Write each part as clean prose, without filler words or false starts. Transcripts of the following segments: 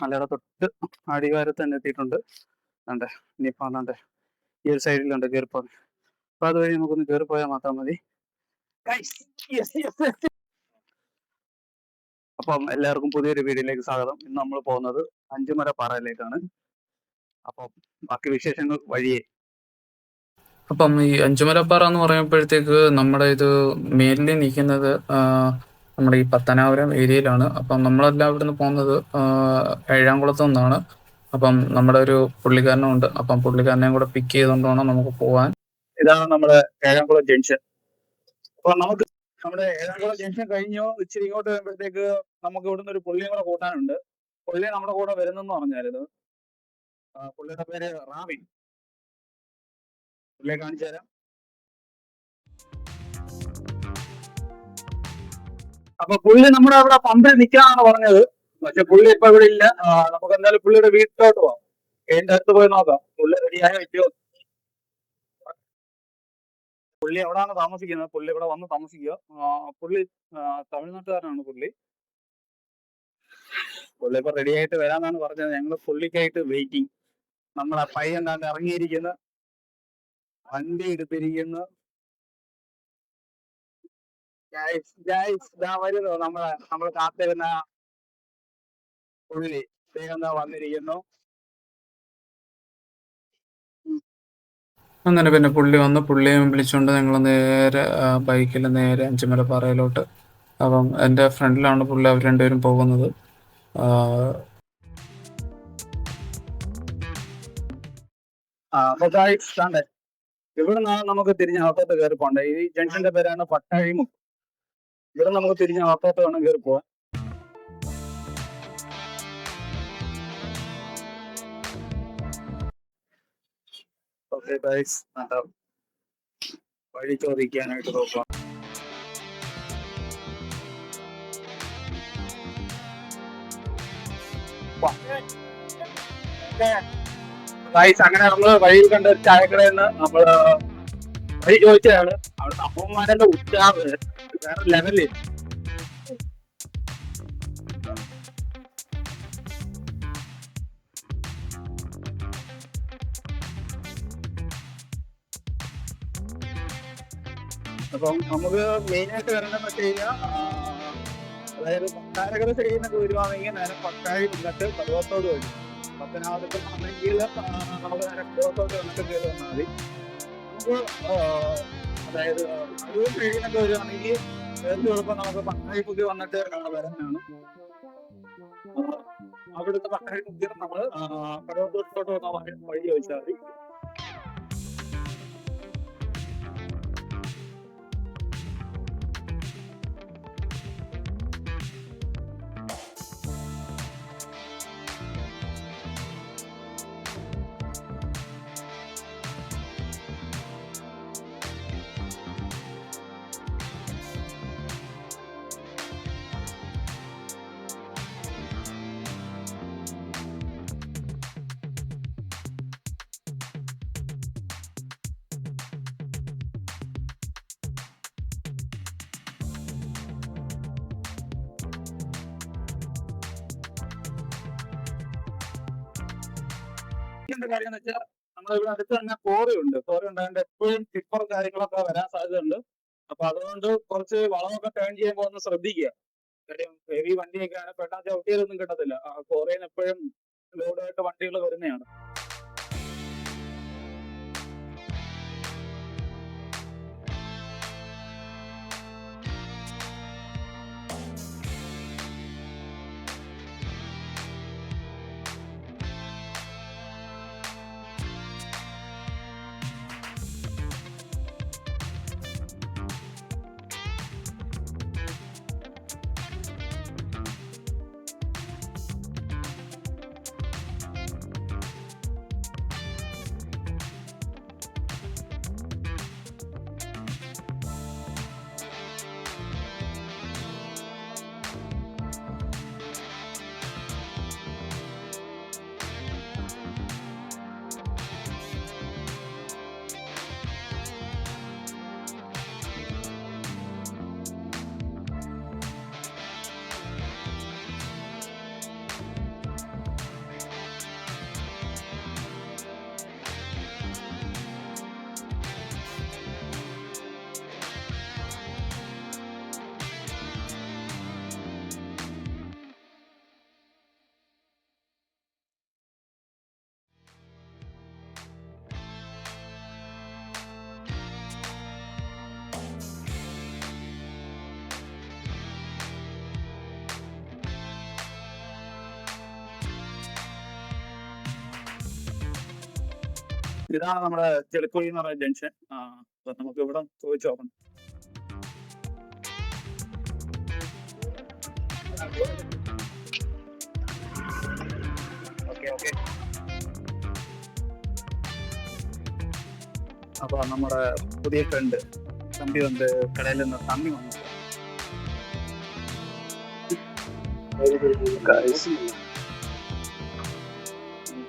മലയുടെ തൊട്ട് അടിവാരത്ത് തന്നെ എത്തിയിട്ടുണ്ട്. അതെ, ഇനിയിപ്പോൾ അതാണ്ട് ഈ ഒരു സൈഡിലുണ്ട് കയറിപ്പോകാൻ. അപ്പോൾ അതുവഴി നമുക്കൊന്ന് കയറിപ്പോയാൽ മാത്രം മതി. അപ്പം എല്ലാവർക്കും പുതിയൊരു വീഡിയോയിലേക്ക് സ്വാഗതം. ഇന്ന് നമ്മൾ പോകുന്നത് അഞ്ചുമല പാറയിലേക്കാണ്. അപ്പം ബാക്കി വിശേഷങ്ങൾ വഴിയേ. അപ്പം ഈ അഞ്ചുമലപ്പാറ എന്ന് പറയുമ്പോഴത്തേക്ക് നമ്മുടെ ഇത് മെയിൻലി നിൽക്കുന്നത് നമ്മുടെ ഈ പത്തനാപുരം ഏരിയയിലാണ്. അപ്പം നമ്മളെല്ലാം ഇവിടുന്ന് പോകുന്നത് ഏഴാംകുളത്തു നിന്നാണ്. അപ്പം നമ്മുടെ ഒരു പുള്ളിക്കാരനുണ്ട്. അപ്പം പുള്ളിക്കാരനെയും കൂടെ പിക്ക് ചെയ്തുകൊണ്ട് വേണം നമുക്ക് പോകാൻ. ഇതാണ് നമ്മുടെ ഏഴാംകുളം ജംഗ്ഷൻ. അപ്പൊ നമുക്ക് നമ്മുടെ ഏഴാംകുളം ജംഗ്ഷൻ കഴിഞ്ഞു ഇച്ചിരി ഇങ്ങോട്ട് വരുമ്പോഴത്തേക്ക് നമുക്ക് ഇവിടുന്ന് ഒരു പുള്ളിയും കൂടെ കൂട്ടാനുണ്ട്. പുള്ളി നമ്മുടെ കൂടെ വരുന്നെന്ന് പറഞ്ഞായിരുന്നു. പുള്ളിയുടെ പേര് റാബിൻ. പുള്ളിയെ കാണിച്ചു തരാം. അപ്പൊ പുള്ളി നമ്മുടെ അവിടെ പമ്പിൽ നിൽക്കാന്നാണ് പറഞ്ഞത്. പക്ഷെ പുള്ളി ഇപ്പൊ ഇവിടെ ഇല്ല. നമുക്ക് എന്തായാലും പുള്ളിയുടെ വീട്ടിലോട്ട് പോവാം. എന്റെ അടുത്ത് പോയി നോക്കാം പുള്ളി റെഡിയായ പറ്റുമോ. പുള്ളി എവിടെയാണ് താമസിക്കുന്നത്? പുള്ളി ഇവിടെ വന്ന് താമസിക്കുക. പുള്ളി തമിഴ്നാട്ടുകാരനാണ്. പുള്ളി ഇപ്പൊ റെഡി ആയിട്ട് വരാന്നാണ് പറഞ്ഞത്. ഞങ്ങള് പുള്ളിക്കായിട്ട് വെയിറ്റിംഗ്. നമ്മളെ പയ്യൻ എന്താണ്ട് ഇറങ്ങിയിരിക്കുന്ന, വണ്ടി എടുത്തിരിക്കുന്നു. വരുന്നു നമ്മൾ കാത്തിരുന്ന പുള്ളി വന്നിരിക്കുന്നു. അങ്ങനെ പിന്നെ പുള്ളി വന്ന് പുള്ളിയും വിളിച്ചുകൊണ്ട് ഞങ്ങൾ നേരെ ബൈക്കിൽ നേരെ അഞ്ചുമലപ്പാറയിലോട്ട്. അപ്പം എൻ്റെ ഫ്രണ്ടിലാണ് പുള്ളി, അവർ രണ്ടുപേരും പോകുന്നത്. ഇവിടെ നിന്നാണ് നമുക്ക് തിരിഞ്ഞ അകത്തോട്ട് കയറി പോകണ്ടേ. ഈ ജംഗ്ഷന്റെ പേരാണ് പട്ടാഴിമുക്ക്. ഇവിടെ നമുക്ക് തിരിഞ്ഞ അകത്തോട്ട് വേണം കയറി പോവാൻ. വഴി ചോദിക്കാനായിട്ട് നോക്കാം. അങ്ങനെ നമ്മള് വഴിയിൽ കണ്ട ഒരു ചായക്കടയിൽ നിന്ന് നമ്മള് വഴി ചോദിച്ചതാണ്. അവിടുത്തെ അമ്മമാരുടെ ഉച്ചാവ് വേറെ ലെവലിൽ. അപ്പം നമുക്ക് മെയിനായിട്ട് വരേണ്ടതെന്ന് വെച്ച് കഴിഞ്ഞാൽ, അതായത് കൊട്ടാരക്കര സൈഡിൽ നിന്നൊക്കെ വരുവാണെങ്കിൽ നേരെ പട്ടാഴി നിന്നിട്ട് പർവ്വത്തോട് വരും. പത്തനാപുരത്ത് ആണെങ്കിൽ നമുക്ക് നേരെ പർവ്വത്തോട്ട് വന്നിട്ട് കയറി വന്നാൽ മതി. നമുക്ക് അതായത് അരൂർ സൈഡിൽ നിന്നൊക്കെ വരുവാണെങ്കിൽ ഏറ്റവും എളുപ്പം നമുക്ക് പട്ടാഴിമുക്കി വന്നിട്ട് വരാനാണ്. അവിടുത്തെ പട്ടാഴിമുക്കി നമ്മൾ പർവ്വത്തോട്ട് വന്ന വഴി ചോദിച്ചാൽ മതി. കാര്യം എന്ന് വെച്ചാൽ നമ്മളിവിടെ അടുത്ത് തന്നെ കോറി ഉണ്ടായതുകൊണ്ട് എപ്പോഴും ടിപ്പർ കാര്യങ്ങളൊക്കെ വരാൻ സാധ്യതയുണ്ട്. അപ്പൊ അതുകൊണ്ട് കുറച്ച് വളമൊക്കെ ടേൺ ചെയ്യുമ്പോൾ ഒന്ന് ശ്രദ്ധിക്കുക. കാര്യം ഹെവി വണ്ടിയൊക്കെയാണ്, പെട്ടെന്ന് ചവിട്ടിയാലൊന്നും കിട്ടത്തില്ല. കോറിയിൽ നിന്ന് എപ്പോഴും ലോഡായിട്ട് വണ്ടികൾ വരുന്നതാണ്. ഇതാണ് നമ്മുടെ ചെളിക്കുഴി എന്ന് പറയുന്ന ജംഗ്ഷൻ. അപ്പൊ നമുക്ക് ഇവിടെ ചോദിച്ചു നോക്കണം. Okay okay. അപ്പൊ നമ്മുടെ പുതിയ ഫ്രണ്ട് തമ്പി വന്ന് കടയിൽ നിന്ന് തമ്പി വന്നു.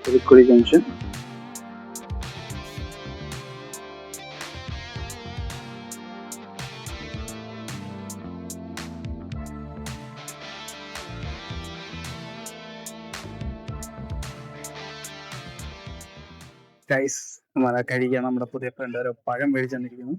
ചെളിക്കുഴി ജംഗ്ഷൻ. ഗൈസ് നമ്മളെ കഴിക്കാൻ നമ്മുടെ പുതിയ ഫ്രണ്ട് ഒരു പഴം മേടിച്ചു തന്നിരിക്കുന്നു.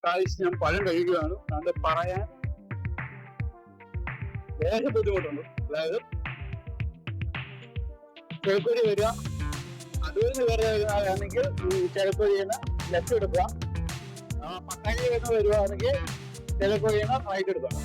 ഗൈസ് ഞാൻ പഴം കഴിക്കുകയാണ്. അത് പറയാൻ വേറെ ബുദ്ധിമുട്ടുണ്ട്. അതായത് ചെറുക്കുഴി വരിക, അതുവഴി വരുകയാണെങ്കിൽ ചെറുക്കുഴിന്ന് ലെഫ്റ്റ് എടുക്കുക. പട്ടാഴി നിന്ന് വരുവാണെങ്കിൽ ചെറുക്കുഴിന്ന് റൈറ്റ് എടുക്കുക.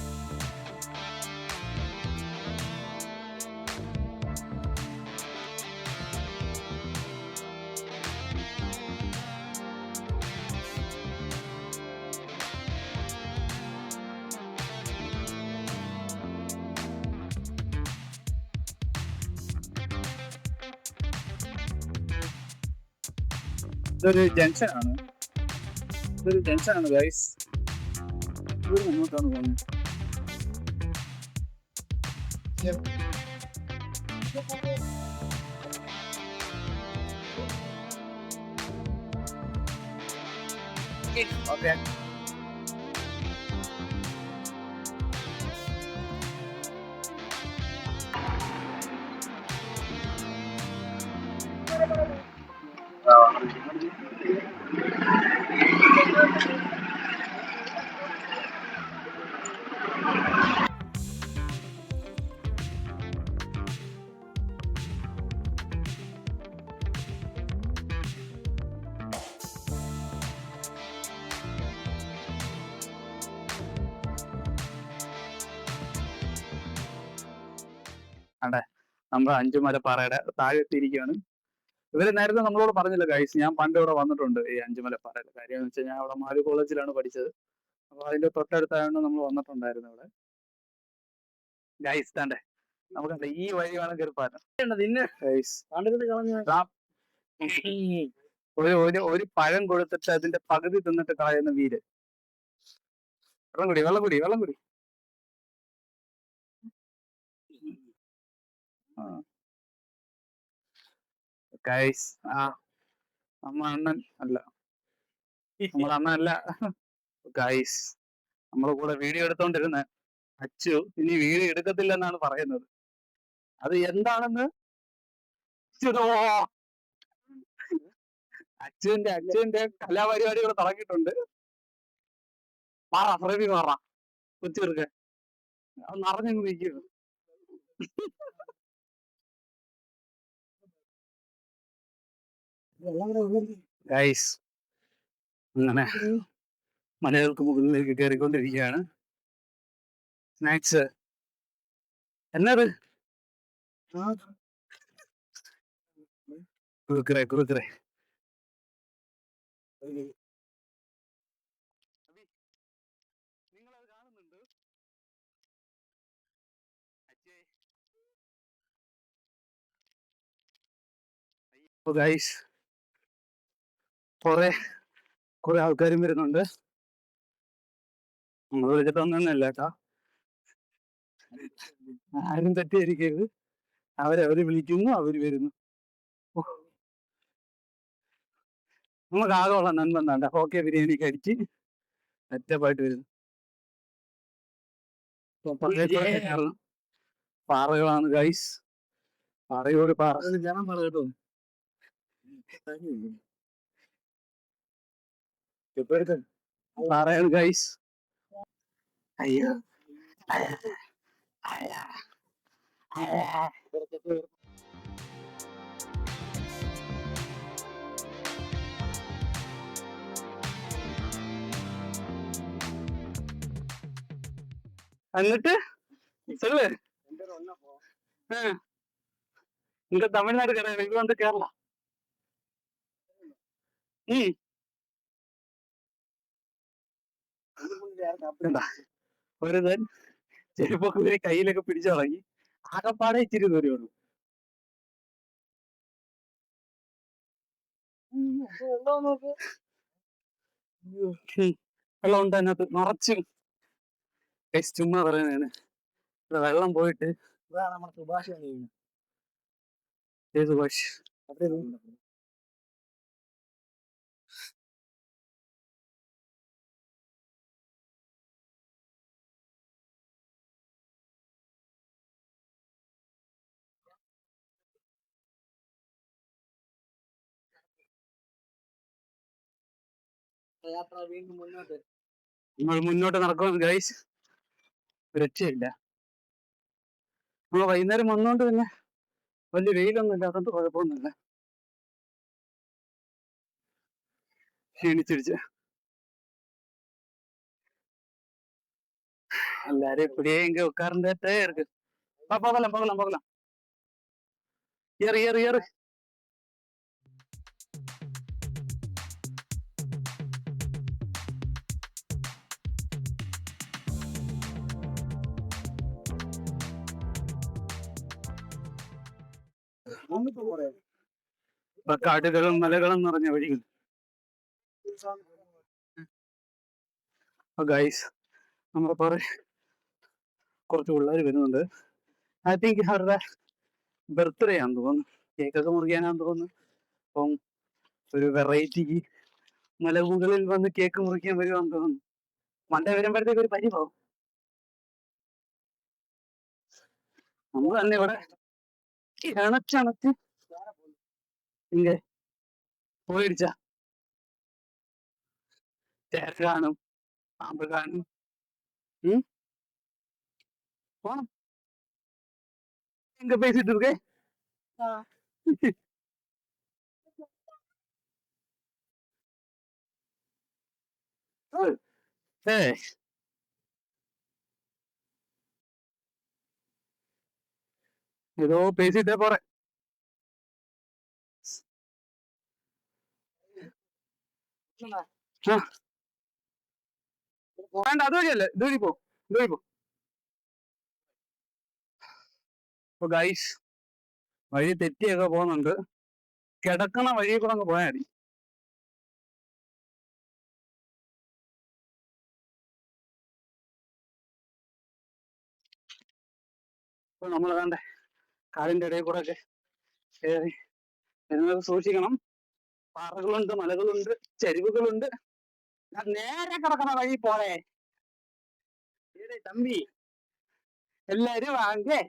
ഇതൊരു ജംഗ്ഷനാണ്. ഗൈസ്. ഇവിടെ മുന്നോട്ടാണ് പോകുന്നത്. ഓക്കെ. അതെ, നമ്മൾ അഞ്ചുമലപ്പാറയുടെ താഴെ എത്തിയിരിക്കുകയാണ്. ഇവര് നേരത്തെ നമ്മളോട് പറഞ്ഞില്ല ഗൈസ്, ഞാൻ പണ്ട് ഇവിടെ വന്നിട്ടുണ്ട് ഈ അഞ്ചുമലപ്പാറയുടെ. കാര്യം എന്ന് വെച്ചാൽ ഞാൻ അവിടെ മാലു കോളേജിലാണ് പഠിച്ചത്. അപ്പൊ അതിന്റെ തൊട്ടടുത്തായതുകൊണ്ട് നമ്മൾ വന്നിട്ടുണ്ടായിരുന്നു ഇവിടെ. ഗൈസ് താണ്ടേ നമുക്ക് ഈ വഴി വേണം കയറിപ്പാൻ. ഒരു പഴം കൊടുത്തിട്ട് അതിന്റെ പകുതി തിന്നിട്ട് കളയുന്ന വീര്. വെള്ളം കുടി. ഗൈസ് നമ്മുടെ അണ്ണൻ അല്ല ഗൈസ്. നമ്മളെ കൂടെ വീഡിയോ എടുത്തോണ്ടിരുന്ന അച്ചു ഇനി വീഡിയോ എടുക്കത്തില്ലെന്നാണ് പറയുന്നത്. അത് എന്താണെന്ന് അച്ചുവിന്റെ കലാപരിപാടികൾ തുടങ്ങിയിട്ടുണ്ട്. കൊച്ചിർക്ക് അത് നിറഞ്ഞു നിൽക്കുക. ഗൈസ് അങ്ങനെ മലകൾക്ക് മുകളിലേക്ക് കയറിക്കൊണ്ടിരിക്കുകയാണ്. സ്നാക്സ് എന്നത് കുറുക്കറെ നിങ്ങളത് കാണുന്നുണ്ട്. ഗൈസ് കുറെ ആൾക്കാരും വരുന്നുണ്ട്. നമ്മൾ വിളിച്ചിട്ടൊന്നല്ല കേട്ടോ, ആരും തെറ്റിയിരിക്കരുത്. അവര് വിളിക്കുന്നു, അവര് വരുന്നു. നമുക്ക് ആകെയുള്ള നന്മ എന്താ, ഓക്കെ ബിരിയാണി കഴിച്ച് സെറ്റപ്പായിട്ട് വരുന്നു. പാറകളാണ് ഗൈസ്. പാറയോട് പാറ കേട്ടോ. പാറയാണ് ഗൈസ്. അയ്യോ എന്നിട്ട് சொல்லு இங்க தமிழ்நாடு கிடையாது, இது வந்து கேரளா. ம் എന്താ ഒരു തൻ ചെരുപ്പൊക്കെ ഇവര് കയ്യിലൊക്കെ പിടിച്ചു തുടങ്ങി. ആകപ്പാടെ ഇച്ചിരി ദൂരമുള്ളൂ. വെള്ളം ഉണ്ട് അതിനകത്ത് നിറച്ചും. ചുമ്മാ പറയുന്നതാണ്. വെള്ളം പോയിട്ട് സുഭാഷ് നമ്മൾ മുന്നോട്ട് നടക്കുന്നു ഗൈസ്. രക്ഷയില്ല. നമ്മൾ വൈകുന്നേരം വന്നോണ്ട് പിന്നെ വലിയ വെയിലൊന്നും ഇല്ലാത്തത് കുഴപ്പമൊന്നുമില്ല. ക്ഷീണിച്ചിടിച്ച് எல்லாரும் இப்படியே இங்க உட்கார்ந்துட்டே இருக்கு. போகலாம் போகலாம் போகலாம். ஏறு ஏறு ஏறு. കാടുകളും മലകളും നിറഞ്ഞ വഴികൾ. ഗൈസ് നമ്മളെ പോലെ കുറച്ച് പിള്ളേർ വരുന്നുണ്ട്. ഐ തിങ്ക് അവരുടെ ബർത്ത്ഡേ ആണെന്ന് തോന്നുന്നു. കേക്കൊക്കെ മുറിക്കാനാന്ന് തോന്നുന്നു. അപ്പം ഒരു വെറൈറ്റി മലമുകളിൽ വന്ന് കേക്ക് മുറിക്കാൻ വരുവാന്ന് തോന്നുന്നു. മണ്ടേ വരുമ്പോഴത്തേക്ക് ഒരു പരിപാവും. നമ്മൾ തന്നെ ഇവിടെ ഇണച്ചണച്ച് ഇങ്ങ പോയിടിച്ച ചേര കാണും, പാമ്പ് കാണും. പോണം. எங்க பேசிட்டு இருக்கே. ஏதோ பேசிட்டே போறேன். വേണ്ട അതുവഴിയല്ലേ, ഇതുവഴി പോ, ഇതുവഴി പോ. അപ്പൊ ഗൈസ് വഴി തെറ്റിയൊക്കെ പോകുന്നുണ്ട്. കിടക്കണ വഴിയിൽ കൂടെ അങ്ങ് പോയാൽ മതി. അപ്പൊ നമ്മൾ വേണ്ട കാടിന്റെ ഇടയിൽ കൂടെ ഒക്കെ കയറി വരുന്നത് സൂക്ഷിക്കണം. പാറകളുണ്ട്, മലകളുണ്ട്, ചരിവുകളുണ്ട്. ഞാൻ നേരെ കിടക്കണ വഴി പോളെ തമ്പി. എല്ലാരും വാങ്ങേ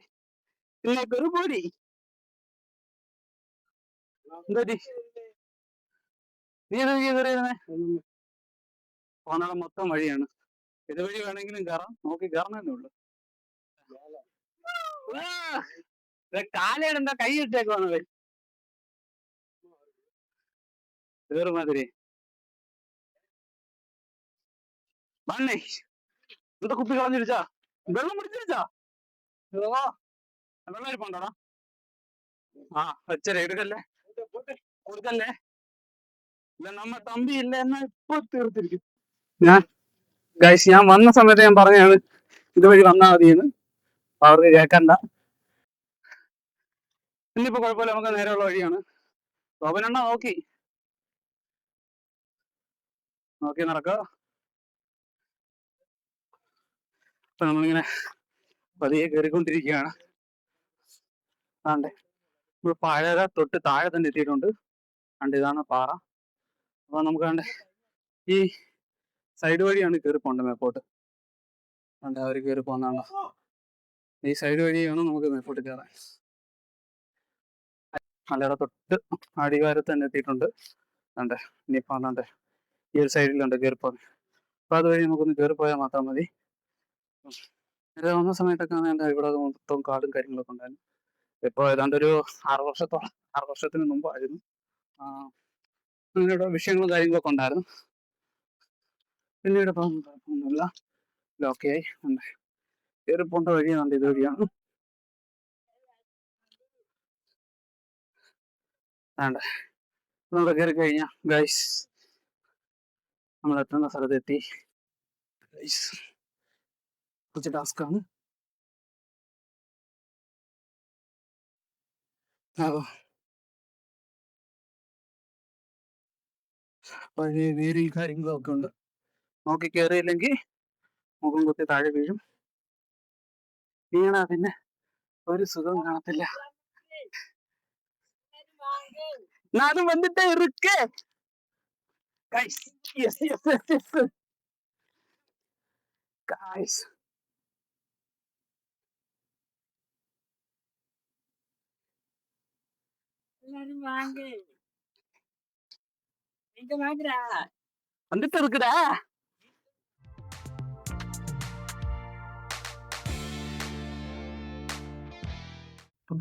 ഇന്നേക്കൊരു പൊടി. എന്താ നീ എന്താ കയറിയിരുന്നേ? പോണത് മൊത്തം വഴിയാണ്. ഇതുവഴി വേണമെങ്കിലും കയറാം, നോക്കി കയറണമെന്നേ ഉള്ളു. കാലയുടെ എന്താ കൈ ഇട്ടേക്കുവാണ് വേറുമാതിരി. വണ്ണേ എന്താ കുപ്പി കളഞ്ഞിരിച്ചാ? വെള്ളം പിടിച്ചിരിച്ചാ? വെള്ളം ഇരിപ്പുണ്ടോടാ? ആ വെച്ചരെ എടുക്കല്ലേ, കൊടുക്കല്ലേ. ഇല്ല നമ്മ തമ്പി ഇല്ല എന്നാ ഇപ്പൊ തീർത്തിരിക്കും. ഞാൻ വന്ന സമയത്ത് ഞാൻ പറഞ്ഞാണ് ഇതുവഴി വന്നാൽ മതിയെന്ന്. അവർക്ക് കേക്കണ്ട. ഇന്നിപ്പോ കുഴപ്പമില്ല, നമുക്ക് നേരെയുള്ള വഴിയാണ്. ഗോപനെണ്ണ നോക്കി നടക്കുക. അപ്പൊ നമ്മളിങ്ങനെ പതിയെ കയറിക്കൊണ്ടിരിക്കുകയാണ്. ആണ്ടെ നമ്മൾ പഴയ തൊട്ട് താഴെ തന്നെ എത്തിയിട്ടുണ്ട്. കണ്ട് ഇതാണ് പാറ. അപ്പൊ നമുക്ക് കണ്ടേ ഈ സൈഡ് വഴിയാണ് കയറി പോകേണ്ടത് മേപ്പോട്ട്. കണ്ടേ അവർ കയറി പോകുന്നതാണ്. ഈ സൈഡ് വഴിയാണ് നമുക്ക് മേപ്പോട്ട് കയറാൻ. മലയുടെ തൊട്ട് അടിവാരത്ത് തന്നെ എത്തിയിട്ടുണ്ട്. കണ്ടേ ഇനിയിപ്പോ കണ്ടേ ഈ ഒരു സൈഡിലുണ്ട് കയറി പോകുന്നത്. അപ്പൊ അതുവഴി നമുക്കൊന്ന് കയറി പോയാൽ മാത്രം മതി. നേരെ വന്ന സമയത്തൊക്കെ ഇവിടെ മൊത്തം കാടും കാര്യങ്ങളൊക്കെ ഉണ്ടായിരുന്നു. ഇപ്പൊ ഏതാണ്ട് ഒരു 6 വർഷത്തിന് മുമ്പായിരുന്നു. അങ്ങനെയുള്ള വിഷയങ്ങളും കാര്യങ്ങളൊക്കെ ഉണ്ടായിരുന്നു. പിന്നീട് ഇപ്പം ഒന്നുമില്ല, ഓക്കെ ആയി. കയറി പോണ്ട വഴിയാണ് ഇത് വഴിയാണ്. വേണ്ട നമ്മൾ കയറി കഴിഞ്ഞ ഗൈസ് നമ്മൾ എത്തുന്ന സ്ഥലത്തെത്തി. ഗൈസ് കുറച്ച് ടാസ്ക്കാണ്. പഴയ വേരും കാര്യങ്ങളും ഒക്കെ ഉണ്ട്. നോക്കി കയറിയില്ലെങ്കിൽ മുഖം കുത്തി താഴെ വീഴും. വീണാ പിന്നെ ഒരു സുഖം കാണത്തില്ല. നാനും വന്നിട്ടേ ഇറുക്ക്. Guys, yes. Guys. வந்துட்டு இருக்குடா.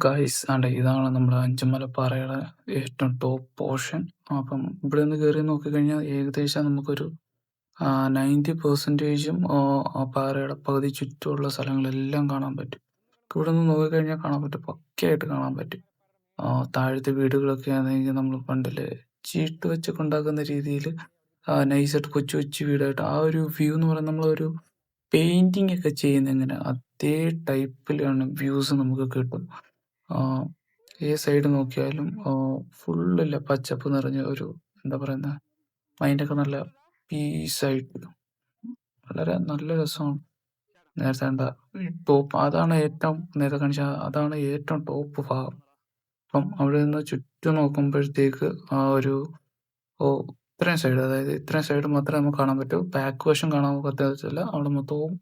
ഗൈസ് ആണ്ടെ ഇതാണ് നമ്മുടെ അഞ്ചുമലപ്പാറയുടെ ഏറ്റവും ടോപ്പ് പോർഷൻ. അപ്പം ഇവിടെ നിന്ന് കയറി നോക്കിക്കഴിഞ്ഞാൽ ഏകദേശം നമുക്കൊരു 90% ആ പാറയുടെ പകുതി ചുറ്റുമുള്ള സ്ഥലങ്ങളെല്ലാം കാണാൻ പറ്റും. ഇവിടെ നിന്ന് നോക്കിക്കഴിഞ്ഞാൽ കാണാൻ പറ്റും, പക്കയായിട്ട് കാണാൻ പറ്റും. താഴത്തെ വീടുകളൊക്കെ ആണെങ്കിൽ നമ്മൾ പണ്ടില്ലേ ചീട്ട് വെച്ചൊക്കെ ഉണ്ടാക്കുന്ന രീതിയിൽ നൈസായിട്ട് കൊച്ചു കൊച്ചു വീടായിട്ട് ആ ഒരു വ്യൂ എന്ന് പറയുന്നത് നമ്മളൊരു പെയിന്റിങ് ഒക്കെ ചെയ്യുന്ന എങ്ങനെ അതേ ടൈപ്പിലാണ് വ്യൂസ് നമുക്ക് കിട്ടും. ഏത് സൈഡ് നോക്കിയാലും ഫുള്ളില്ല പച്ചപ്പ് നിറഞ്ഞ ഒരു എന്താ പറയുന്ന മൈൻഡൊക്കെ നല്ല പീസായിട്ട് വളരെ നല്ല രസമാണ്. നേരത്തെ എന്താ ടോപ്പ് അതാണ് ഏറ്റവും നേരത്തെ കാണിച്ച അതാണ് ഏറ്റവും ടോപ്പ് ഭാഗം. അപ്പം അവിടെ നിന്ന് ചുറ്റും നോക്കുമ്പോഴത്തേക്ക് ആ ഒരു ഇത്രയും സൈഡ്, അതായത് ഇത്രയും സൈഡ് മാത്രമേ നമുക്ക് കാണാൻ പറ്റൂ. ബാക്ക് വശം കാണാൻ പറ്റത്തില്ല, അവിടെ മൊത്തവും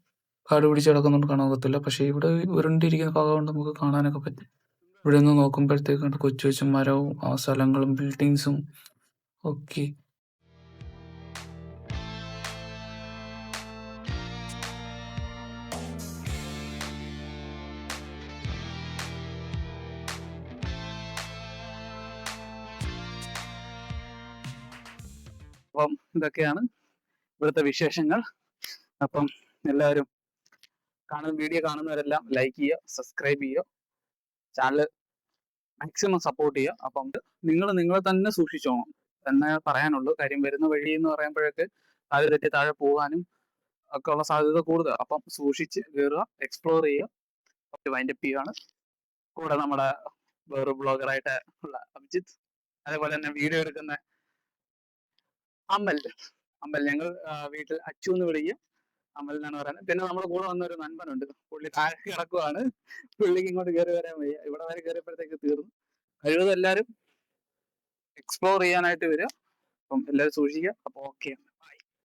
കാട് പിടിച്ച് കിടക്കുന്നുണ്ട്, കാണാൻ പറ്റത്തില്ല. പക്ഷെ ഇവിടെ ഉരുണ്ടിരിക്കുന്ന ഭാഗം കൊണ്ട് നമുക്ക് കാണാനൊക്കെ പറ്റും. ഇവിടെ നിന്ന് നോക്കുമ്പോഴത്തേക്ക് കൊച്ചു കൊച്ചു മരവും ആ സ്ഥലങ്ങളും ബിൽഡിങ്സും ഒക്കെ. അപ്പം ഇതൊക്കെയാണ് ഇവിടുത്തെ വിശേഷങ്ങൾ. അപ്പം എല്ലാവരും വീഡിയോ കാണുന്നവരെല്ലാം ലൈക്ക് ചെയ്യുക, സബ്സ്ക്രൈബ് ചെയ്യുക, ചാനൽ മാക്സിമം സപ്പോർട്ട് ചെയ്യുക. അപ്പം നിങ്ങളെ തന്നെ സൂക്ഷിച്ചോണം എന്നേ പറയാനുള്ളൂ. കാര്യം വരുന്ന വഴി എന്ന് പറയുമ്പോഴേക്ക് താഴെ തെറ്റി താഴെ പോകാനും ഒക്കെ ഉള്ള സാധ്യത കൂടുതൽ. അപ്പം സൂക്ഷിച്ച് കയറുക, എക്സ്പ്ലോർ ചെയ്യുക. വൈൻഡപ്പ് ചെയ്യുകയാണ്. കൂടെ നമ്മുടെ വേറെ ബ്ലോഗറായിട്ട് ഉള്ള അഭിജിത്ത്, അതേപോലെ തന്നെ വീഡിയോ എടുക്കുന്ന അമൽ. ഞങ്ങൾ വീട്ടിൽ അച്ചു എന്ന് വിളിക്കും, അമൽ എന്നാണ് പറയുന്നത്. പിന്നെ നമ്മുടെ കൂടെ വന്ന ഒരു നൻപനുണ്ട്, പുള്ളി താഴെ കിടക്കുവാണ്. പുള്ളിക്ക് ഇങ്ങോട്ട് കയറി വരാൻ വയ്യ, ഇവിടെ വരെ കയറിയപ്പോഴത്തേക്ക് തീർന്നു. കഴിവതും എല്ലാവരും എക്സ്പ്ലോർ ചെയ്യാനായിട്ട് വരിക. അപ്പം എല്ലാവരും സൂക്ഷിക്കുക. അപ്പോൾ ഓക്കെ.